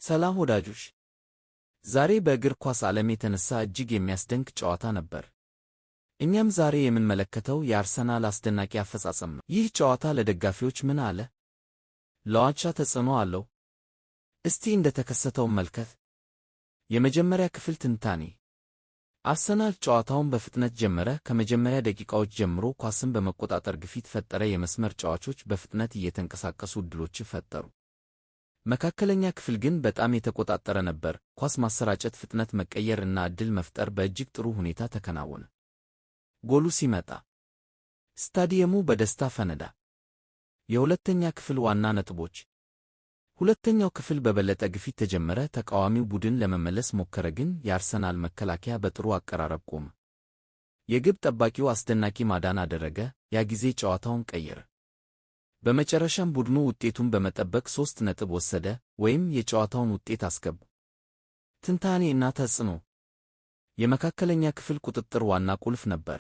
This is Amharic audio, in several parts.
ሰላም ወዳጆች፣ ዛሬ በእግር ኳስ ዓለም የተነሳ እጅግ የሚያስደንቅ ጨዋታ ነበር። እኛም ዛሬ የምንመለከተው የአርሰናል አስደናቂ አፈጻጸም ነው። ይህ ጨዋታ ለደጋፊዎች ምን አለ? ለዋንጫ ተጽዕኖ አለው? እስቲ እንደተከሰተው መልከት። የመጀመሪያ ክፍል ትንታኔ። አርሰናል ጨዋታውን በፍጥነት ጀመረ። ከመጀመሪያ ደቂቃዎች ጀምሮ ኳስን በመቆጣጠር ግፊት ፈጠረ። የመስመር ተጫዋቾች በፍጥነት እየተንቀሳቀሱ ዕድሎችን ፈጠሩ። መካከለኛ ክፍል ግን በጣም የተቆጣጠረ ነበር። ኳስ ማሰራጨት፣ ፍጥነት መቀየር እና ዕድል መፍጠር በእጅግ ጥሩ ሁኔታ ተከናወነ። ጎሉ ሲመጣ ስታዲየሙ በደስታ ፈነዳ። የሁለተኛ ክፍል ዋና ነጥቦች። ሁለተኛው ክፍል በበለጠ ግፊት ተጀመረ። ተቃዋሚው ቡድን ለመመለስ ሞከረ፣ ግን የአርሰናል መከላከያ በጥሩ አቀራረብ ቆመ። የግብ ጠባቂው አስደናቂ ማዳን አደረገ። ያ ጊዜ ጨዋታውን ቀየረ። በመጨረሻም ቡድኑ ውጤቱን በመጠበቅ 3 ነጥብ ወሰደ፣ ወይም የጨዋታውን ውጤት አስገቡ። ትንታኔ እና ተጽዕኖ። የመካከለኛ ክፍል ቁጥጥር ዋና ቁልፍ ነበር።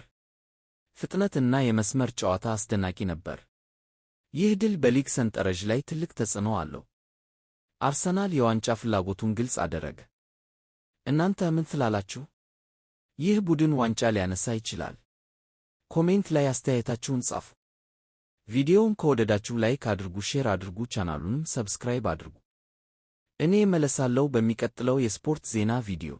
ፍጥነት እና የመስመር ጨዋታ አስደናቂ ነበር። ይህ ድል በሊግ ሰንጠረዥ ላይ ትልቅ ተጽዕኖ አለው። አርሰናል የዋንጫ ፍላጎቱን ግልጽ አደረገ። እናንተ ምን ትላላችሁ? ይህ ቡድን ዋንጫ ሊያነሳ ይችላል? ኮሜንት ላይ አስተያየታችሁን ጻፉ። ቪዲዮውን ከወደዳችሁ ላይክ አድርጉ፣ ሼር አድርጉ፣ ቻናሉንም ሰብስክራይብ አድርጉ። እኔ እመለሳለሁ በሚቀጥለው የስፖርት ዜና ቪዲዮ።